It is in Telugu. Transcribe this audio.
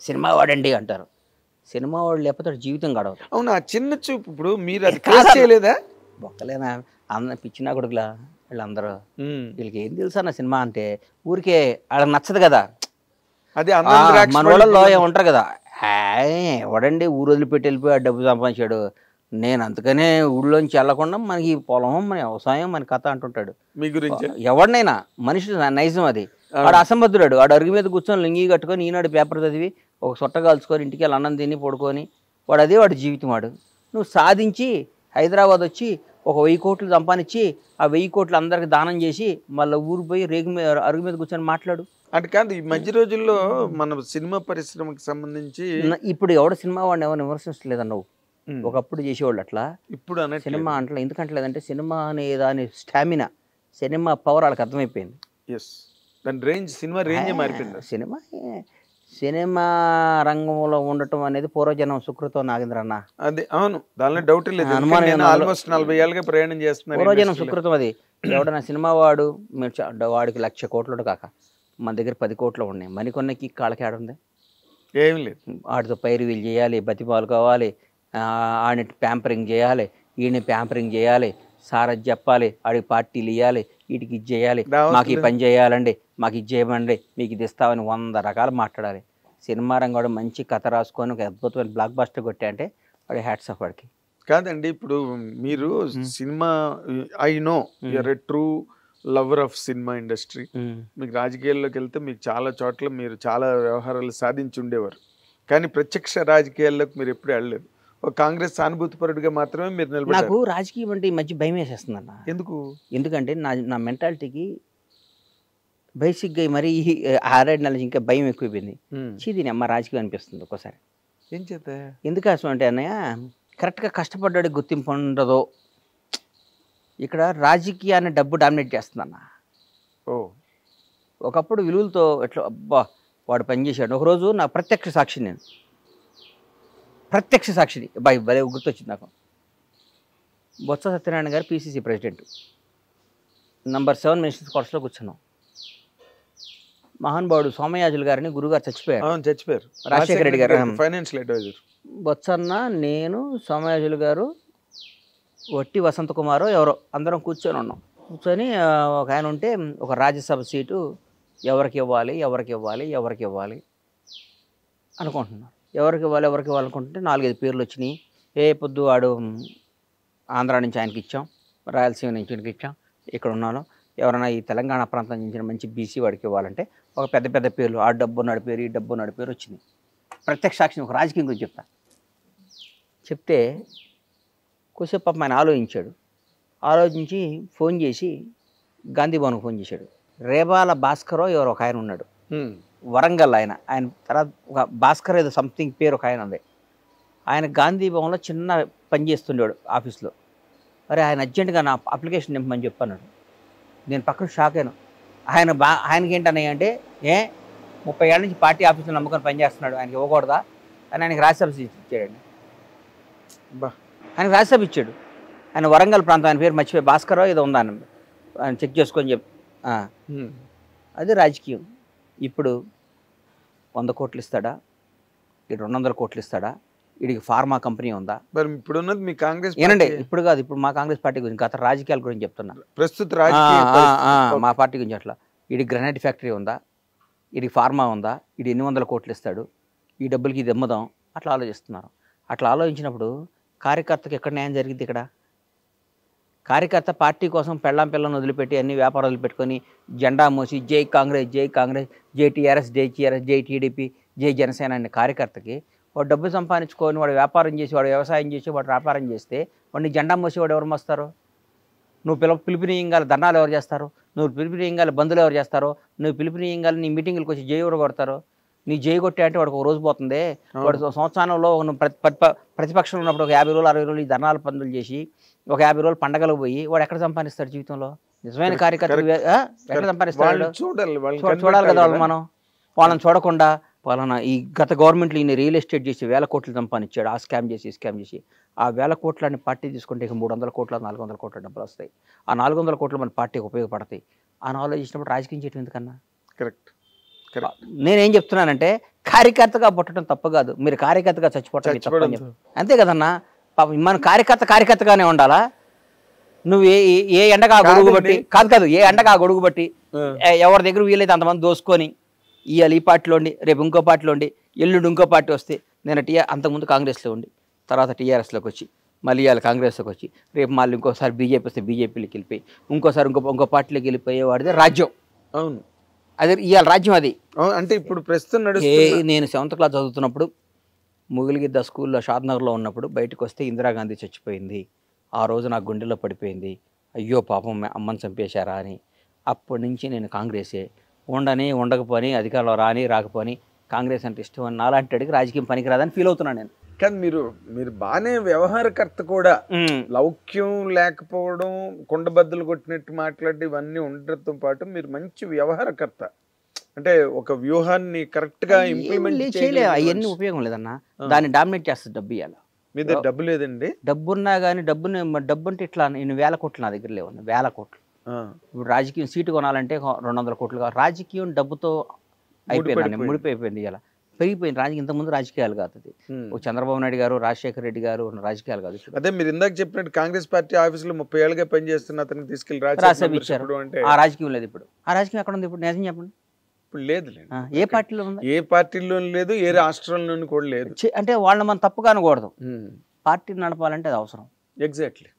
సినిమా వాడండి అంటారు. సినిమా వాడు లేకపోతే వాడి జీవితం గడవదు. అవును, ఆ చిన్న చూపు ఇప్పుడు మీరు అది క్రాస్ చేయలేదా? బొక్కలేనా పిచ్చినా కొడుకులా వీళ్ళందరూ. వీళ్ళకి ఏం తెలుసా నా సినిమా అంటే, ఊరికే వాళ్ళకి నచ్చదు కదా. అది మన వాళ్ళలో ఏమంటారు కదా, ఎవడండి ఊరు వదిలిపెట్టి వెళ్ళిపోయి డబ్బు సంపాదించాడు, నేను అందుకనే ఊళ్ళోంచి వెళ్ళకుండా మనకి పొలం, మన వ్యవసాయం, మన కథ అంటుంటాడు. మీ గురించి ఎవడినైనా మనిషి నైజం అది. వాడు అసంబద్ధుడు. వాడు అరుగు మీద కూర్చొని లింగి కట్టుకొని ఈనాడు పేపర్ చదివి ఒక సొట్ట కాల్చుకొని ఇంటికి వెళ్ళి అన్నం తిని పడుకొని వాడు అదే వాడి జీవితం. వాడు నువ్వు సాధించి హైదరాబాద్ వచ్చి ఒక 1000 కోట్లు సంపాదించి ఆ 1000 కోట్లు అందరికి దానం చేసి మళ్ళీ ఊరు పోయి అరుగు మీద కూర్చొని మాట్లాడు. అంటే కాదు, ఈ మధ్య రోజుల్లో మన సినిమా పరిశ్రమకి సంబంధించి ఇప్పుడు ఎవడ సినిమా వాడిని ఎవరు విమర్శించలేదన్న నువ్వు. ఒకప్పుడు చేసేవాళ్ళు అట్లా, ఇప్పుడు సినిమా అంటలే. ఎందుకంటలేదంటే సినిమా అనే దాని స్టామినా, సినిమా పవర్ వాళ్ళకి అర్థమైపోయింది. దాని రేంజ్, సినిమా రేంజ్ మారిపోయింది. సినిమా రంగంలో ఉండటం అనేది పూర్వజనం సుకృతం నాగేంద్ర అన్న. అది అవును, దానిలో డౌట్ లేదు. ఆల్మోస్ట్ 40 ఏళ్ళుగా ప్రయాణం చేస్తున్నారు. పూర్వజనం సుకృతం అది. ఎవడన్నా సినిమా వాడు వాడికి 1,00,000 కోట్లు కాక మన దగ్గర 10 కోట్లు ఉన్నాయి. మరికొన్నకి కాళ్ళకి ఆడుంది ఏం లేదు. వాటితో పైరు వీళ్ళు చేయాలి, బతిపాలు కావాలి, ఆడిని ప్యాంపరింగ్ చేయాలి, ఈయన ప్యాంపరింగ్ చేయాలి, సార్ అది చెప్పాలి, ఆడికి పార్టీలు ఇవ్వాలి, వీటికి ఇది చేయాలి, మాకు ఈ పని చేయాలండి, మాకు ఇది చేయమండి, మీకు ఇది ఇస్తామని 100 రకాలు మాట్లాడాలి. సినిమా రంగం కూడా మంచి కథ రాసుకొని ఒక అద్భుతమైన బ్లాక్ బస్టర్ కొట్టా అంటే వాడి హ్యాట్స్ ఆఫ్ వాడికి. కాదండి, ఇప్పుడు మీరు cinema, I know you're a true lover of cinema industry. మీకు రాజకీయాల్లోకి వెళ్తే మీకు చాలా చోట్ల మీరు చాలా వ్యవహారాలు సాధించి ఉండేవారు, కానీ ప్రత్యక్ష రాజకీయాల్లోకి మీరు ఎప్పుడు వెళ్ళలేదు. ఒక కాంగ్రెస్ సానుభూతిపరుడిగా మాత్రమే మీరు నిలబడ్డారు. నాకు రాజకీయం అంటే ఈ మధ్య భయం వేసేస్తుంది అన్న. ఎందుకంటే నా మెంటాలిటీకి బేసిక్గా మరీ 6-7 నెలల నుంచి ఇంకా భయం ఎక్కువైపోయింది. చీదీని అమ్మ రాజకీయం అనిపిస్తుంది ఒక్కోసారి. ఏం చేత ఎందుకోసం అంటే అన్నయ్య, కరెక్ట్గా కష్టపడ్డాడు గుర్తింపు ఉండదో. ఇక్కడ రాజకీయాన్ని డబ్బు డామినేట్ చేస్తుందన్న. ఒకప్పుడు విలువలతో ఎట్లా అబ్బా వాడు పనిచేశాడు. ఒకరోజు నా ప్రత్యక్ష సాక్షి, నేను ప్రత్యక్ష సాక్షిని భలే గుర్తొచ్చింది నాకు. బొత్స సత్యనారాయణ గారు పిసిసి ప్రెసిడెంట్, నంబర్ 7 మినిస్టర్స్ క్వార్టర్స్లో కూర్చున్నాం. మహానుభావుడు సోమయాజులు గారిని గురుగారు చచ్చిపోయారు, రాజశేఖర రెడ్డి గారు ఫైనాన్షియల్ అడ్వైజర్. బొత్సన్న, నేను, సోమయాజులు గారు, వట్టి వసంత కుమారు ఎవరో అందరం కూర్చొని ఉన్నాం. కూర్చొని ఒక ఆయన ఉంటే ఒక రాజ్యసభ సీటు ఎవరికి ఇవ్వాలి అనుకుంటున్నాం. ఎవరికి ఇవ్వాలి అనుకుంటుంటే 4-5 పేర్లు వచ్చినాయి. పొద్దు వాడు ఆంధ్ర నుంచి ఆయనకి ఇచ్చాం, రాయలసీమ నుంచి ఆయనకి ఇచ్చాం, ఇక్కడ ఉన్నాను. ఎవరైనా ఈ తెలంగాణ ప్రాంతం నుంచి మంచి బీసీ వాడికి ఇవ్వాలంటే ఒక పెద్ద పేర్లు, ఆ డబ్బు నడిపేరు, ఈ డబ్బు నడిపేరు వచ్చింది. ప్రత్యక్ష సాక్షిని ఒక రాజకీయం గురించి చెప్తే కొద్దిసేపు పాపం ఆయన ఆలోచించి ఫోన్ చేసి గాంధీ భవన్కి ఫోన్ చేశాడు. రేబాల భాస్కరో ఎవరో ఒక ఆయన ఉన్నాడు, వరంగల్. ఆయన తర్వాత ఒక భాస్కర్ ఏదో సంథింగ్ పేరు ఒక ఆయన ఉంది. ఆయన గాంధీ భవన్లో చిన్న పని చేస్తుండేవాడు ఆఫీస్లో. మరి ఆయన అర్జెంటుగా నా అప్లికేషన్ నింపమని చెప్పన్నాడు. నేను పక్కన షాక్ అయ్యాను. ఆయనకి ఏంటన్నాయి అంటే, 30 ఏళ్ళ నుంచి పార్టీ ఆఫీస్లో నమ్ముకొని పనిచేస్తున్నాడు, ఆయనకి ఇవ్వకూడదా అని ఆయనకి రాజ్యసభ ఇచ్చాడండి. ఆయనకి రాజ్యసభ ఇచ్చాడు. ఆయన వరంగల్ ప్రాంతం, ఆయన పేరు మర్చిపోయి భాస్కరో ఏదో ఉందా ఆయన చెక్ చేసుకొని అది రాజకీయం. ఇప్పుడు 100 కోట్లు ఇస్తాడా, 200 కోట్లు ఇస్తాడా, వీడికి ఫార్మా కంపెనీ ఉందా? మరి ఇప్పుడు ఉన్నది మీ కాంగ్రెస్ ఏనండి, ఇప్పుడు కాదు, ఇప్పుడు మా కాంగ్రెస్ పార్టీ గురించి, గత రాజకీయాల గురించి చెప్తున్నా. ప్రస్తుత మా పార్టీ గురించి అట్లా, వీడికి గ్రనైట్ ఫ్యాక్టరీ ఉందా, వీడికి ఫార్మా ఉందా, వీడు 800 కోట్లు ఇస్తాడు, ఈ డబ్బులకి ఇది అమ్ముదాం, అట్లా ఆలోచిస్తున్నారు. అట్లా ఆలోచించినప్పుడు కార్యకర్తకి ఎక్కడ న్యాయం జరిగింది? ఇక్కడ కార్యకర్త పార్టీ కోసం పిల్లని వదిలిపెట్టి అన్ని వ్యాపారాలు వదిలిపెట్టుకొని జెండా మోసి జై కాంగ్రెస్, జై టీఆర్ఎస్, జై టీడీపీ, జై జనసేన అనే కార్యకర్తకి వాడు డబ్బు సంపాదించుకొని వాడు వ్యాపారం చేసి, వాడు వ్యవసాయం చేసి, వాడు వ్యాపారం చేస్తే వాడిని జెండా మోసి వాడు ఎవరు మోస్తారు? నువ్వు పిలుపునియంగాల దండాలు ఎవరు చేస్తారు? నువ్వు పిలుపునియంగాల బంధువులు ఎవరు చేస్తారో? నువ్వు పిలుపునియంగాల నీ మీటింగులకు వచ్చి జై ఎవరు కొడతారో? నీ జై కొట్టే అంటే వాడికి ఒక రోజు పోతుంది. వాడు సంవత్సరంలో ప్రతిపక్షంలో ఉన్నప్పుడు ఒక 50 రోజులు 60 రోజులు ఈ ధర్నాలు పనులు చేసి ఒక 50 రోజులు పండగలు పోయి వాడు ఎక్కడ సంపాదిస్తాడు జీవితంలో? నిజమైన కార్యకర్త ఎక్కడ సంపాదిస్తాడు? చూడాలి కదా మనం. వాళ్ళని చూడకుండా వాళ్ళని ఈ గత గవర్నమెంట్లో ఈయన రియల్ ఎస్టేట్ చేసి 1000 కోట్లు సంపాదించాడు, ఆ స్కామ్ చేసి ఆ 1000 కోట్లని పార్టీ తీసుకుంటే ఇక 300 కోట్ల 400 కోట్ల డబ్బులు వస్తాయి. ఆ 400 కోట్లు మన పార్టీకి ఉపయోగపడతాయి అని ఆలోచించినప్పుడు రాజకీయం చేయడం ఎందుకన్నా? కరెక్ట్. నేనేం చెప్తున్నానంటే కార్యకర్తగా పుట్టడం తప్పు కాదు, మీరు కార్యకర్తగా చచ్చిపోవటం మీ తప్పు అని చెప్పి. అంతే కదన్నా. పాపం మన కార్యకర్తగానే ఉండాలా? నువ్వు ఏ ఎండగా గొడుగు బట్టి కాదు ఏ ఎండగా గొడుగు బట్టి ఎవరి దగ్గర వీలైతే అంతమంది దోసుకొని ఇవాళ ఈ పార్టీలో ఉండి, రేపు ఇంకో పార్టీలో ఉండి, ఎల్లుండి ఇంకో పార్టీ వస్తే, నేను అంతకుముందు కాంగ్రెస్లో ఉండి తర్వాత టీఆర్ఎస్లోకి వచ్చి మళ్ళీ ఇవాళ కాంగ్రెస్లోకి వచ్చి రేపు మళ్ళీ ఇంకోసారి బీజేపీ వస్తే బీజేపీలోకి వెళ్ళిపోయి ఇంకోసారి ఇంకో పార్టీలోకి వెళ్ళిపోయేవాడిదే రాజ్యం. అవును, అదే ఇవాళ రాజ్యం అది. అంటే ఇప్పుడు ప్రస్తుతం నేను 7th క్లాస్ చదువుతున్నప్పుడు ముగిలిగిద్ద స్కూల్లో షాద్నగర్లో ఉన్నప్పుడు బయటకు వస్తే ఇందిరాగాంధీ చచ్చిపోయింది. ఆ రోజు నాకు గుండెల్లో పడిపోయింది, అయ్యో పాపం అమ్మని చంపేశారా అని. అప్పటి నుంచి నేను కాంగ్రెసే, ఉండకపోని అధికారంలో రాకపోని కాంగ్రెస్ అంటే ఇష్టం అని నాలాంటి రాజకీయం పనికిరాదని ఫీల్ అవుతున్నాను నేను. కానీ మీరు బాగానే వ్యవహారకర్త కూడా, లౌక్యం లేకపోవడం, కుండబద్దలు కొట్టినట్టు మాట్లాడి ఇవన్నీ ఉండటంతో పాటు మీరు మంచి వ్యవహారకర్త. అంటే ఒక వ్యూహాన్ని కరెక్ట్ గా ఇంప్లిమెంట్ చేయలేదు, అవన్నీ ఉపయోగం లేదన్న. దాన్ని డామినేట్ చేస్తుంది డబ్బు. ఇవ్వాలి మీ దగ్గర డబ్బు లేదండి? డబ్బున్నా కానీ డబ్బు అంటే ఇట్లా నేను 1000 కోట్లు నా దగ్గర లేవు, 1000 కోట్లు. ఇప్పుడు రాజకీయం సీటు కొనాలంటే 200 కోట్లు కావాలి. రాజకీయం డబ్బుతో అయిపోయింది, ముడిపోయిపోయింది. ఇలా పెరిగిపోయింది రాజకీయం. ఇంతకుముందు రాజకీయాలు కాదు, అది చంద్రబాబు నాయుడు గారు, రాజశేఖర రెడ్డి గారు రాజకీయాలు కాదు. అదే మీరు ఇందాక చెప్పినట్టు కాంగ్రెస్ పార్టీ ఆఫీసులో 30 ఏళ్ళుగా పనిచేస్తున్న అతనికి తీసుకెళ్లి రాజ్యసభ ఇచ్చారు. ఆ రాజకీయం లేదు ఇప్పుడు. ఆ రాజకీయం ఎక్కడ ఉంది ఇప్పుడు? నిజం చెప్పండి. ఇప్పుడు లేదు. ఏ పార్టీలో ఉంది? ఏ పార్టీలో లేదు, ఏ రాష్ట్రంలోనూ కూడా లేదు. అంటే వాళ్ళని మనం తప్పుగా అనకూడదు. పార్టీని నడపాలంటే అది అవసరం. ఎగ్జాక్ట్లీ.